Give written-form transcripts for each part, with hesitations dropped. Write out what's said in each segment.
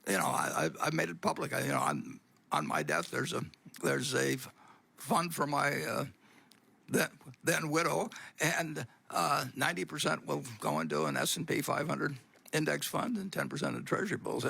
I made it public. On my death, there's a fund for my then widow, and 90% will go into an S&P 500 index fund, and 10% of Treasury bills.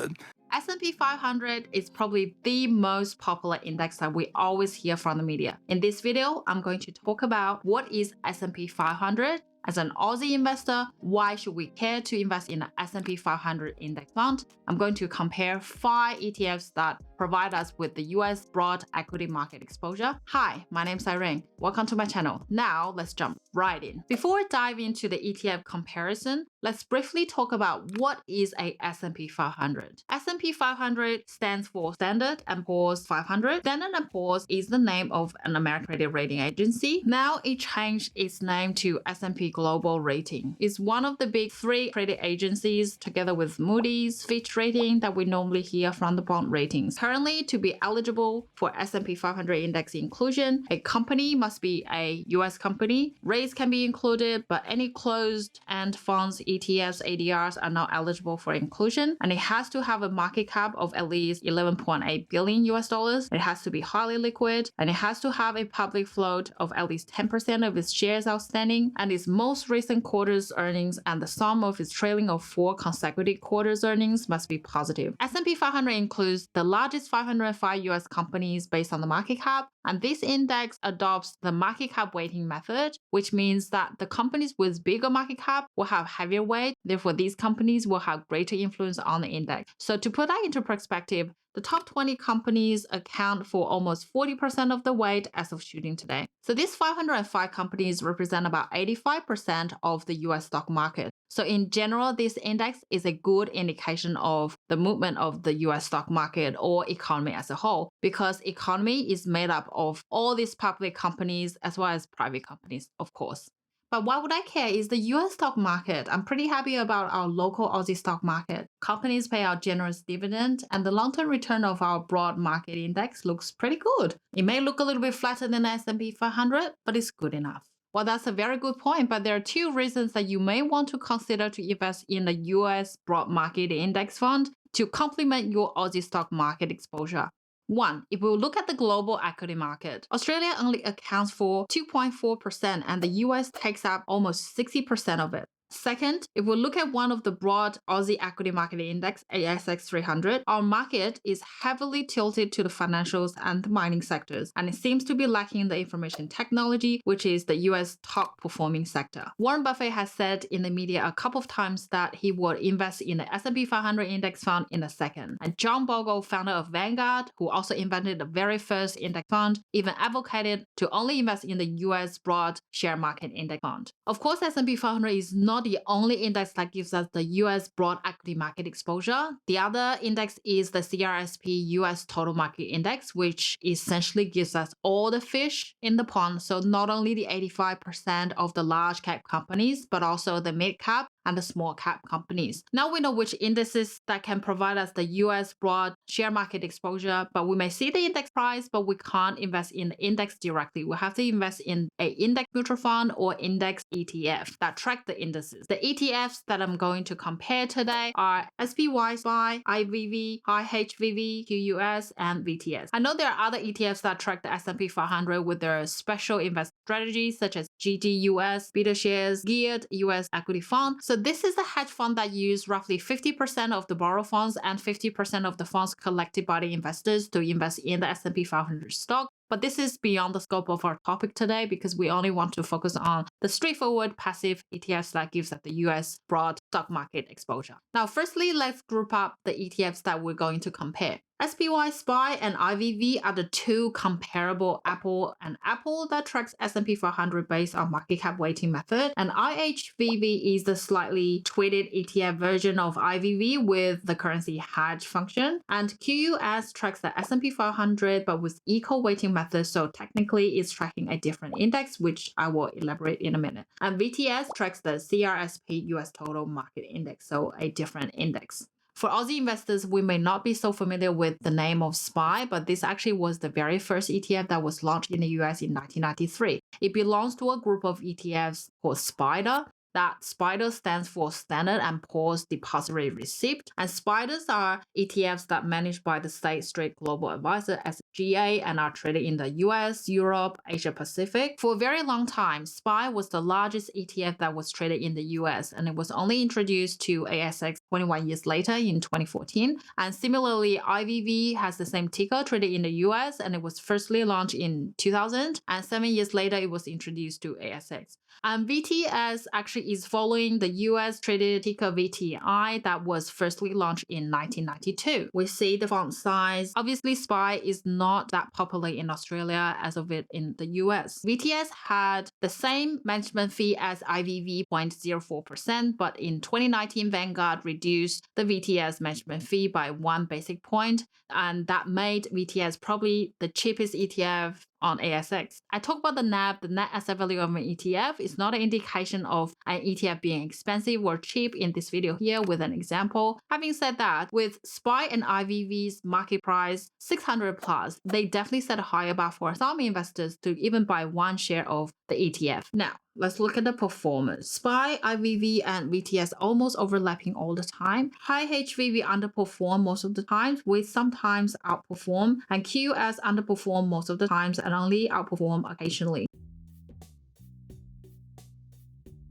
S&P 500 is probably the most popular index that we always hear from the media. In this video, I'm going to talk about what is S&P 500. As an Aussie investor, why should we care to invest in an S&P 500 index fund? I'm going to compare 5 ETFs that provide us with the US broad equity market exposure. Hi, my name's Irene. Welcome to my channel. Now let's jump right in. Before we dive into the ETF comparison, let's briefly talk about what is a S&P 500. S&P 500 stands for Standard & Poor's 500. Standard & Poor's is the name of an American credit rating agency. Now it changed its name to S&P Global Rating. It's one of the big 3 credit agencies together with Moody's, Fitch Rating that we normally hear from the bond ratings. Currently, to be eligible for S&P 500 index inclusion, a company must be a US company. Rates can be included, but any closed-end funds, ETFs, ADRs are not eligible for inclusion, and it has to have a market cap of at least 11.8 billion US dollars. It has to be highly liquid, and it has to have a public float of at least 10% of its shares outstanding, and its most recent quarter's earnings and the sum of its trailing of 4 consecutive quarters earnings must be positive. S&P 500 includes the largest 505 US companies based on the market cap, and this index adopts the market cap weighting method, which means that the companies with bigger market cap will have heavier weight. Therefore, these companies will have greater influence on the index. So to put that into perspective, the top 20 companies account for almost 40% of the weight as of shooting today. So these 505 companies represent about 85% of the US stock market. So in general, this index is a good indication of the movement of the US stock market or economy as a whole, because economy is made up of all these public companies as well as private companies, of course. But why would I care is the US stock market. I'm pretty happy about our local Aussie stock market. Companies pay out generous dividend, and the long-term return of our broad market index looks pretty good. It may look a little bit flatter than the S&P 500, but it's good enough. Well, that's a very good point, but there are 2 reasons that you may want to consider to invest in the US broad market index fund to complement your Aussie stock market exposure. 1. If we look at the global equity market, Australia only accounts for 2.4% and the US takes up almost 60% of it. Second, if we look at one of the broad Aussie equity market index, ASX 300, our market is heavily tilted to the financials and the mining sectors, and it seems to be lacking the information technology, which is the US top performing sector. Warren Buffett has said in the media a couple of times that he would invest in the S&P 500 index fund in a second. And John Bogle, founder of Vanguard, who also invented the very first index fund, even advocated to only invest in the US broad share market index fund. Of course, S&P 500 is not the only index that gives us the US broad equity market exposure. The other index is the CRSP US Total Market Index, which essentially gives us all the fish in the pond. So not only the 85% of the large cap companies, but also the mid cap and the small cap companies. Now we know which indices that can provide us the US broad share market exposure, but we may see the index price, but we can't invest in the index directly. We have to invest in an index mutual fund or index ETF that track the indices. The ETFs that I'm going to compare today are SPY, SPY, IVV, IHVV, QUS, and VTS. I know there are other ETFs that track the S&P 500 with their special investment strategies such as GGUS, BetaShares, Geared US Equity Fund. So this is a hedge fund that uses roughly 50% of the borrow funds and 50% of the funds collected by the investors to invest in the S&P 500 stock. But this is beyond the scope of our topic today because we only want to focus on the straightforward passive ETFs that gives us the US broad stock market exposure. Now, firstly, let's group up the ETFs that we're going to compare. SPY, SPY, and IVV are the 2 comparable apple and apple that tracks S&P 500 based on market cap weighting method. And IHVV is the slightly tweaked ETF version of IVV with the currency hedge function. And QUS tracks the S&P 500 but with equal weighting method, so technically it's tracking a different index, which I will elaborate in a minute. And VTS tracks the CRSP US Total Market Index, so a different index. For Aussie investors, we may not be so familiar with the name of SPY, but this actually was the very first ETF that was launched in the US in 1993. It belongs to a group of ETFs called SPDR that SPDR stands for Standard and Poor's Depository Receipt. And SPDRs are ETFs that managed by the State Street Global Advisor SGA and are traded in the US, Europe, Asia Pacific. For a very long time, SPY was the largest ETF that was traded in the US, and it was only introduced to ASX 21 years later in 2014. And similarly, IVV has the same ticker, traded in the US, and it was firstly launched in 2000, and 7 years later it was introduced to ASX. And VTS actually is following the US traded ticker VTI that was firstly launched in 1992. We see the font size. Obviously, SPY is not that popular in Australia as of it in the US. VTS had the same management fee as IVV, 0.04%, but in 2019, Vanguard reduced the VTS management fee by 1 basic point, and that made VTS probably the cheapest ETF on ASX. I talk about the NAV, the net asset value of an ETF. Is not an indication of an ETF being expensive or cheap in this video here with an example. Having said that, with SPY and IVV's market price 600 plus, they definitely set a higher bar for some investors to even buy one share of the ETF. Now, let's look at the performance. SPY, IVV, and VTS almost overlapping all the time. IHVV underperform most of the times, with sometimes outperform, and QS underperform most of the times and only outperform occasionally.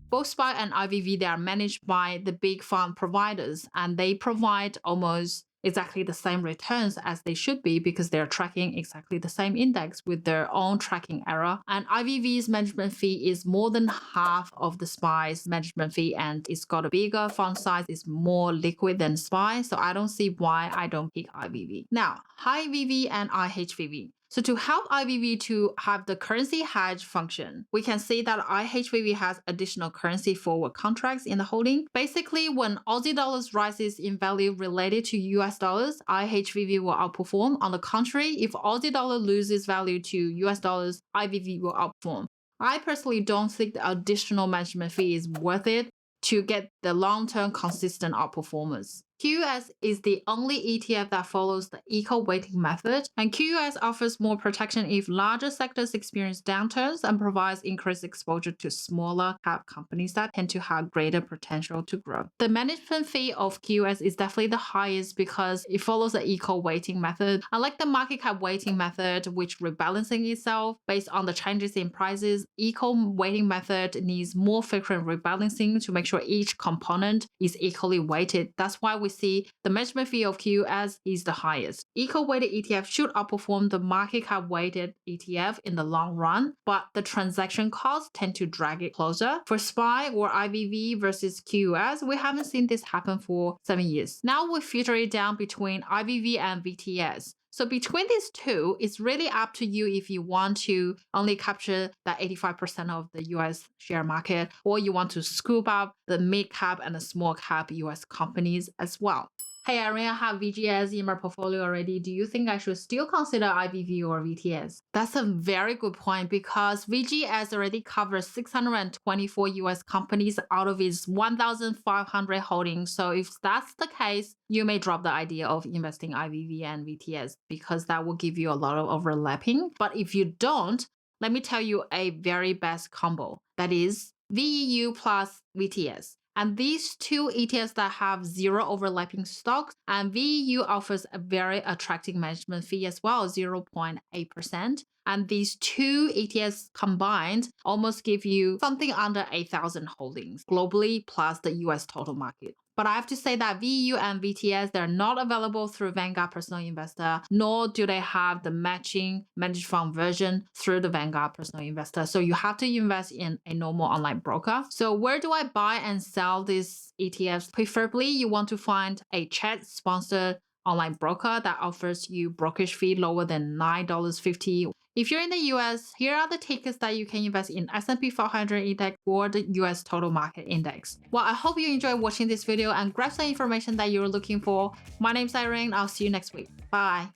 Both SPY and IVV, they are managed by the big fund providers, and they provide almost exactly the same returns as they should be because they're tracking exactly the same index with their own tracking error. And IVV's management fee is more than half of the SPY's management fee, and it's got a bigger fund size, it's more liquid than SPY, so I don't see why I don't pick IVV. Now, IVV and IHVV. So to help IVV to have the currency hedge function, we can see that IHVV has additional currency forward contracts in the holding. Basically, when Aussie dollars rises in value related to US dollars, IHVV will outperform. On the contrary, if Aussie dollar loses value to US dollars, IVV will outperform. I personally don't think the additional management fee is worth it to get the long-term consistent outperformance. QUS is the only ETF that follows the equal weighting method, and QUS offers more protection if larger sectors experience downturns and provides increased exposure to smaller cap companies that tend to have greater potential to grow. The management fee of QUS is definitely the highest because it follows the equal weighting method. Unlike the market cap weighting method, which rebalancing itself based on the changes in prices, equal weighting method needs more frequent rebalancing to make sure each component is equally weighted. That's why we see the management fee of QUS is the highest. Equal weighted ETF should outperform the market cap weighted ETF in the long run, but the transaction costs tend to drag it closer. For SPY or IVV versus QUS, we haven't seen this happen for 7 years. Now we filter it down between IVV and VTS. So between these two, it's really up to you if you want to only capture that 85% of the US share market, or you want to scoop up the mid cap and the small cap US companies as well. Hey Irene, I have VGS in my portfolio already. Do you think I should still consider IVV or VTS? That's a very good point because VGS already covers 624 US companies out of its 1,500 holdings. So if that's the case, you may drop the idea of investing IVV and VTS because that will give you a lot of overlapping. But if you don't, let me tell you a very best combo. That is VEU plus VTS. And these two ETFs that have zero overlapping stocks, and VEU offers a very attractive management fee as well, 0.8%. And these two ETFs combined almost give you something under 8,000 holdings globally plus the US total market. But I have to say that VEU and VTS, they're not available through Vanguard Personal Investor, nor do they have the matching managed fund version through the Vanguard Personal Investor. So you have to invest in a normal online broker. So where do I buy and sell these ETFs? Preferably, you want to find a chat-sponsored online broker that offers you brokerage fee lower than $9.50. If you're in the US, here are the tickets that you can invest in S&P 500 index or the US total market index. Well, I hope you enjoyed watching this video and grab some information that you're looking for. My name's Irene. I'll see you next week. Bye.